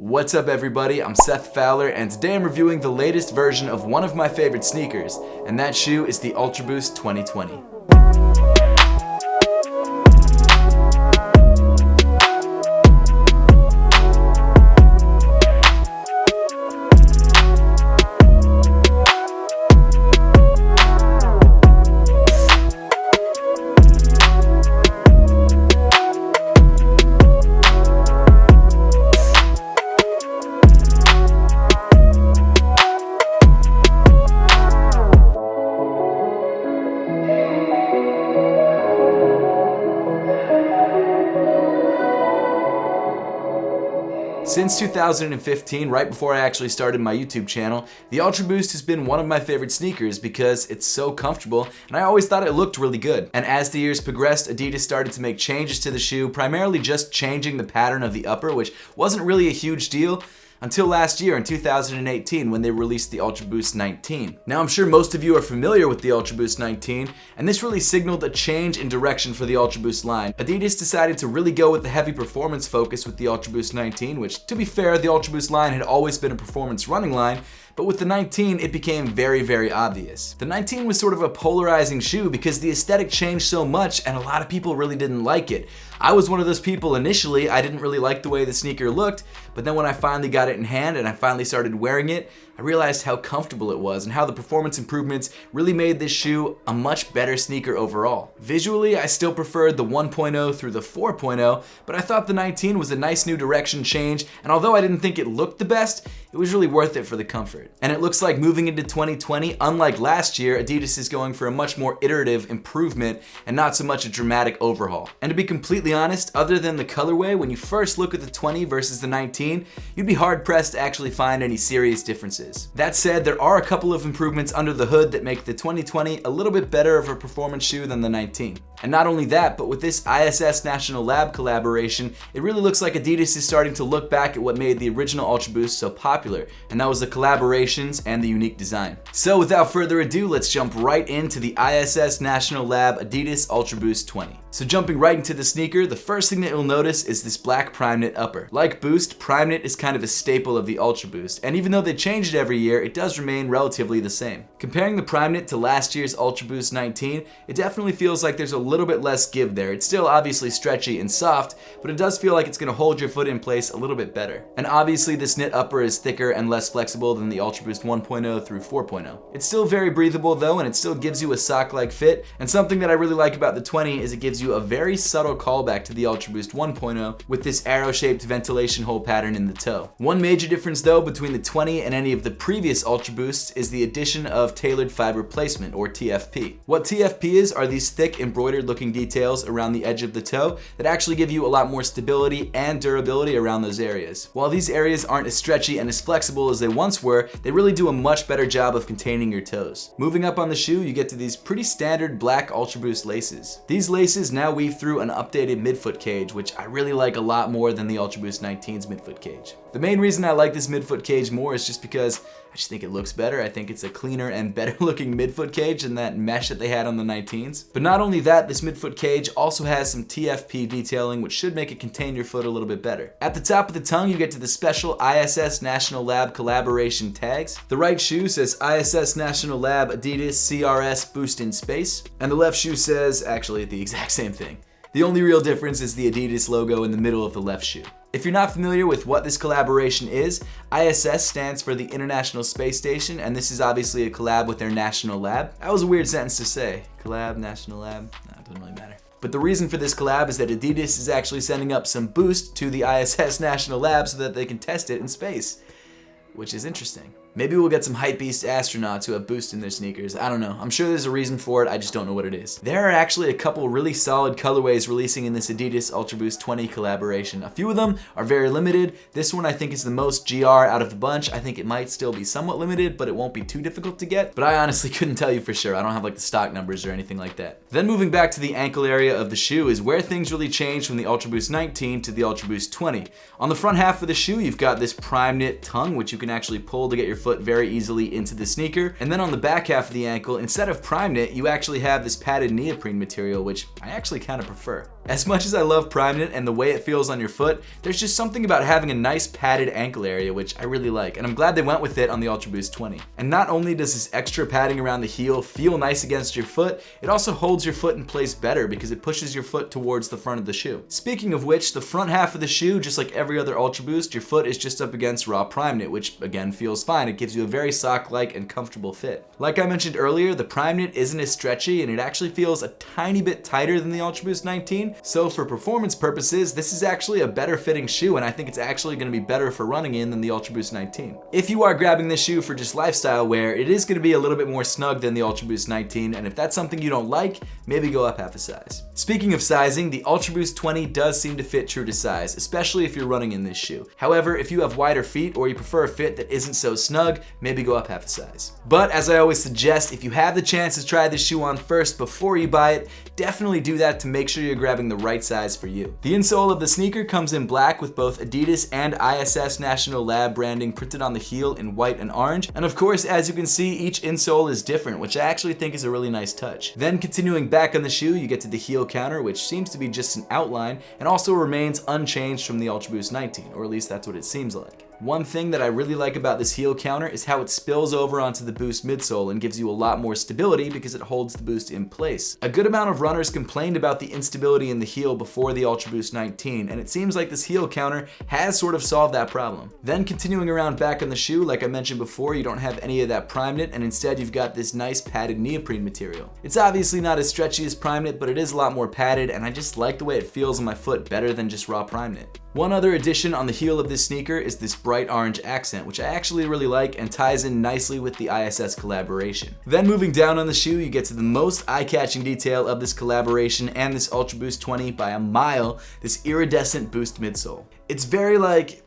What's up everybody, I'm Seth Fowler and today I'm reviewing the latest version of one of my favorite sneakers, and that shoe is the UltraBoost 2020. Since 2015, right before I actually started my YouTube channel, the UltraBoost has been one of my favorite sneakers because it's so comfortable and I always thought it looked really good. And as the years progressed, Adidas started to make changes to the shoe, primarily just changing the pattern of the upper, which wasn't really a huge deal until last year in 2018 when they released the UltraBoost 19. Now I'm sure most of you are familiar with the UltraBoost 19, and this really signaled a change in direction for the UltraBoost line. Adidas decided to really go with the heavy performance focus with the UltraBoost 19, which to be fair, the UltraBoost line had always been a performance running line, but with the 19, it became very obvious. The 19 was sort of a polarizing shoe because the aesthetic changed so much and a lot of people really didn't like it. I was one of those people initially. I didn't really like the way the sneaker looked, but then when I finally got it in hand and I finally started wearing it, I realized how comfortable it was and how the performance improvements really made this shoe a much better sneaker overall. Visually, I still preferred the 1.0 through the 4.0, but I thought the 19 was a nice new direction change, and although I didn't think it looked the best, it was really worth it for the comfort. And it looks like moving into 2020, unlike last year, Adidas is going for a much more iterative improvement and not so much a dramatic overhaul. And to be completely honest, other than the colorway, when you first look at the 20 versus the 19, you'd be hard pressed to actually find any serious differences. That said, there are a couple of improvements under the hood that make the 2020 a little bit better of a performance shoe than the 19. And not only that, but with this ISS National Lab Collaboration, it really looks like Adidas is starting to look back at what made the original UltraBoost so popular, and that was the collaborations and the unique design. So without further ado, let's jump right into the ISS National Lab Adidas UltraBoost 20. So jumping right into the sneaker, the first thing that you'll notice is this black prime knit upper. Like Boost, prime knit is kind of a staple of the UltraBoost, and even though they changed it every year, it does remain relatively the same. Comparing the prime knit to last year's UltraBoost 19, it definitely feels like there's a little bit less give there. It's still obviously stretchy and soft, but it does feel like it's going to hold your foot in place a little bit better. And obviously this knit upper is thicker and less flexible than the UltraBoost 1.0 through 4.0. It's still very breathable though, and it still gives you a sock-like fit, and something that I really like about the 20 is it gives you a very subtle callback to the UltraBoost 1.0 with this arrow-shaped ventilation hole pattern in the toe. One major difference though between the 20 and any of the previous UltraBoosts is the addition of tailored fiber placement, or TFP. What TFP is are these thick embroidered looking details around the edge of the toe that actually give you a lot more stability and durability around those areas. While these areas aren't as stretchy and as flexible as they once were, they really do a much better job of containing your toes. Moving up on the shoe, you get to these pretty standard black UltraBoost laces. These laces now weave through an updated midfoot cage, which I really like a lot more than the UltraBoost 19's midfoot cage. The main reason I like this midfoot cage more is just because I just think it looks better. I think it's a cleaner and better looking midfoot cage than that mesh that they had on the 19s. But not only that, this midfoot cage also has some TFP detailing, which should make it contain your foot a little bit better. At the top of the tongue, you get to the special ISS National Lab Collaboration tags. The right shoe says ISS National Lab Adidas CRS Boost in Space, and the left shoe says actually the exact same thing. The only real difference is the Adidas logo in the middle of the left shoe. If you're not familiar with what this collaboration is, ISS stands for the International Space Station, and this is obviously a collab with their national lab. That was a weird sentence to say. Collab, national lab, it doesn't really matter. But the reason for this collab is that Adidas is actually sending up some boost to the ISS National Lab so that they can test it in space, which is interesting. Maybe we'll get some hypebeast astronauts who have Boost in their sneakers. I don't know. I'm sure there's a reason for it, I just don't know what it is. There are actually a couple really solid colorways releasing in this Adidas UltraBoost 20 collaboration. A few of them are very limited. This one I think is the most GR out of the bunch. I think it might still be somewhat limited, but it won't be too difficult to get. But I honestly couldn't tell you for sure. I don't have like the stock numbers or anything like that. Then moving back to the ankle area of the shoe is where things really changed from the UltraBoost 19 to the UltraBoost 20. On the front half of the shoe, you've got this prime knit tongue, which you can actually pull to get your foot very easily into the sneaker. And then on the back half of the ankle, instead of prime knit, you actually have this padded neoprene material, which I actually kind of prefer. As much as I love Primeknit and the way it feels on your foot, there's just something about having a nice padded ankle area which I really like, and I'm glad they went with it on the UltraBoost 20. And not only does this extra padding around the heel feel nice against your foot, it also holds your foot in place better because it pushes your foot towards the front of the shoe. Speaking of which, the front half of the shoe, just like every other UltraBoost, your foot is just up against raw Primeknit, which again feels fine. It gives you a very sock-like and comfortable fit. Like I mentioned earlier, the Primeknit isn't as stretchy and it actually feels a tiny bit tighter than the UltraBoost 19, so for performance purposes, this is actually a better fitting shoe, and I think it's actually going to be better for running in than the UltraBoost 19. If you are grabbing this shoe for just lifestyle wear, it is going to be a little bit more snug than the UltraBoost 19, and if that's something you don't like, maybe go up half a size. Speaking of sizing, the UltraBoost 20 does seem to fit true to size, especially if you're running in this shoe. However, if you have wider feet or you prefer a fit that isn't so snug, maybe go up half a size. But as I always suggest, if you have the chance to try this shoe on first before you buy it, definitely do that to make sure you're grabbing the right size for you. The insole of the sneaker comes in black with both Adidas and ISS National Lab branding printed on the heel in white and orange, and of course, as you can see, each insole is different, which I actually think is a really nice touch. Then continuing back on the shoe, you get to the heel counter, which seems to be just an outline and also remains unchanged from the UltraBoost 19, or at least that's what it seems like. One thing that I really like about this heel counter is how it spills over onto the Boost midsole and gives you a lot more stability because it holds the Boost in place. A good amount of runners complained about the instability in the heel before the UltraBoost 19, and it seems like this heel counter has sort of solved that problem. Then continuing around back on the shoe, like I mentioned before, you don't have any of that Primeknit, and instead you've got this nice padded neoprene material. It's obviously not as stretchy as Primeknit, but it is a lot more padded, and I just like the way it feels on my foot better than just raw Primeknit. One other addition on the heel of this sneaker is this bright orange accent, which I actually really like and ties in nicely with the ISS collaboration. Then moving down on the shoe, you get to the most eye-catching detail of this collaboration and this UltraBoost 20 by a mile, this iridescent Boost midsole. It's very like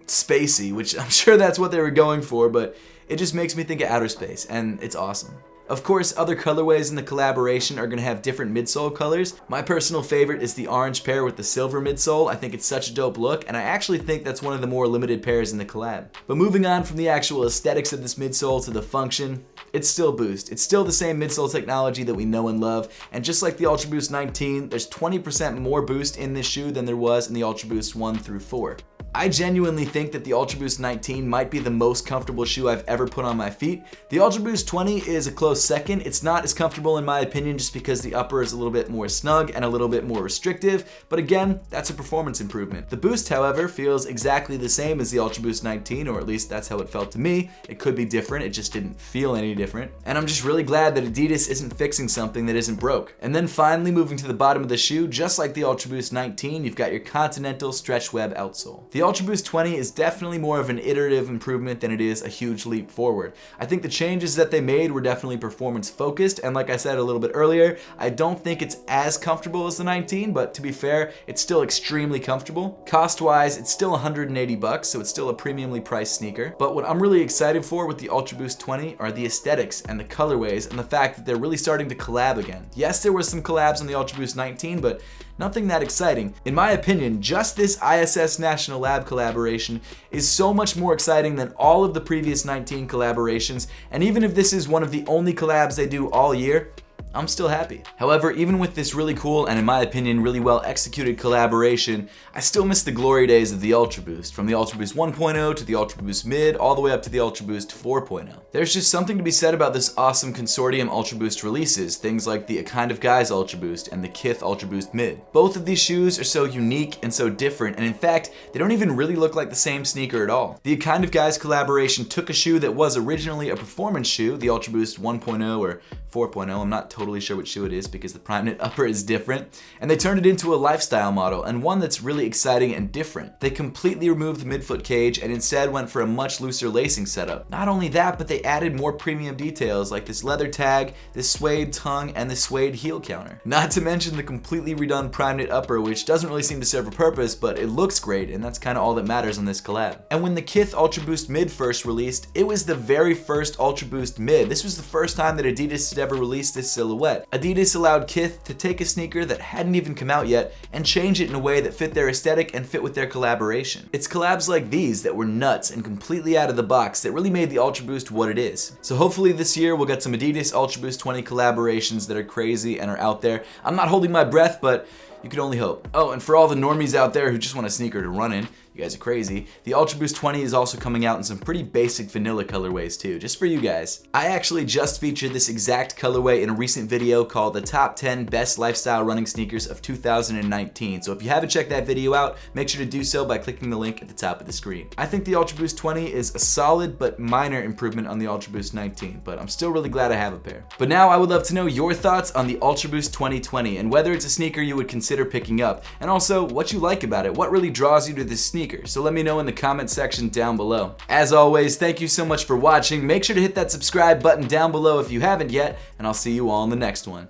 spacey, which I'm sure that's what they were going for, but it just makes me think of outer space, and it's awesome. Of course, other colorways in the collaboration are going to have different midsole colors. My personal favorite is the orange pair with the silver midsole. I think it's such a dope look, and I actually think that's one of the more limited pairs in the collab. But moving on from the actual aesthetics of this midsole to the function, it's still Boost. It's still the same midsole technology that we know and love, and just like the UltraBoost 19, there's 20% more Boost in this shoe than there was in the UltraBoost 1 through 4. I genuinely think that the UltraBoost 19 might be the most comfortable shoe I've ever put on my feet. The UltraBoost 20 is a close second. It's not as comfortable in my opinion just because the upper is a little bit more snug and a little bit more restrictive, but again, that's a performance improvement. The Boost, however, feels exactly the same as the UltraBoost 19, or at least that's how it felt to me. It could be different, it just didn't feel any different. And I'm just really glad that Adidas isn't fixing something that isn't broke. And then finally, moving to the bottom of the shoe, just like the UltraBoost 19, you've got your Continental Stretch Web outsole. The UltraBoost 20 is definitely more of an iterative improvement than it is a huge leap forward. I think the changes that they made were definitely performance focused, and like I said a little bit earlier, I don't think it's as comfortable as the 19, but to be fair, it's still extremely comfortable. Cost-wise, it's still $180, so it's still a premiumly priced sneaker. But what I'm really excited for with the UltraBoost 20 are the aesthetics and the colorways and the fact that they're really starting to collab again. Yes, there was some collabs on the UltraBoost 19, but nothing that exciting. In my opinion, just this ISS National Lab collaboration is so much more exciting than all of the previous 19 collaborations, and even if this is one of the only collabs they do all year, I'm still happy. However, even with this really cool and in my opinion really well executed collaboration, I still miss the glory days of the UltraBoost, from the UltraBoost 1.0 to the UltraBoost Mid, all the way up to the UltraBoost 4.0. There's just something to be said about this awesome consortium UltraBoost releases, things like the A Kind of Guys UltraBoost and the Kith UltraBoost Mid. Both of these shoes are so unique and so different, and in fact, they don't even really look like the same sneaker at all. The A Kind of Guys collaboration took a shoe that was originally a performance shoe, the UltraBoost 1.0 or 4.0, I'm not totally sure which shoe it is because the Primeknit upper is different, and they turned it into a lifestyle model, and one that's really exciting and different. They completely removed the midfoot cage and instead went for a much looser lacing setup. Not only that, but they added more premium details like this leather tag, this suede tongue, and this suede heel counter. Not to mention the completely redone Primeknit upper, which doesn't really seem to serve a purpose, but it looks great, and that's kind of all that matters on this collab. And when the Kith UltraBoost Mid first released, it was the very first UltraBoost Mid. This was the first time that Adidas had ever released this silhouette. Adidas allowed Kith to take a sneaker that hadn't even come out yet and change it in a way that fit their aesthetic and fit with their collaboration. It's collabs like these that were nuts and completely out of the box that really made the UltraBoost what it is. So hopefully this year we'll get some Adidas UltraBoost 20 collaborations that are crazy and are out there. I'm not holding my breath, but You can only hope. Oh, and for all the normies out there who just want a sneaker to run in, you guys are crazy, the UltraBoost 20 is also coming out in some pretty basic vanilla colorways too, just for you guys. I actually just featured this exact colorway in a recent video called the top 10 best lifestyle running sneakers of 2019. So if you haven't checked that video out, make sure to do so by clicking the link at the top of the screen. I think the UltraBoost 20 is a solid but minor improvement on the UltraBoost 19, but I'm still really glad I have a pair. But now I would love to know your thoughts on the UltraBoost 2020 and whether it's a sneaker you would consider picking up, and also what you like about it, what really draws you to this sneaker. So let me know in the comment section down below. As always, thank you so much for watching. Make sure to hit that subscribe button down below if you haven't yet, and I'll see you all in the next one.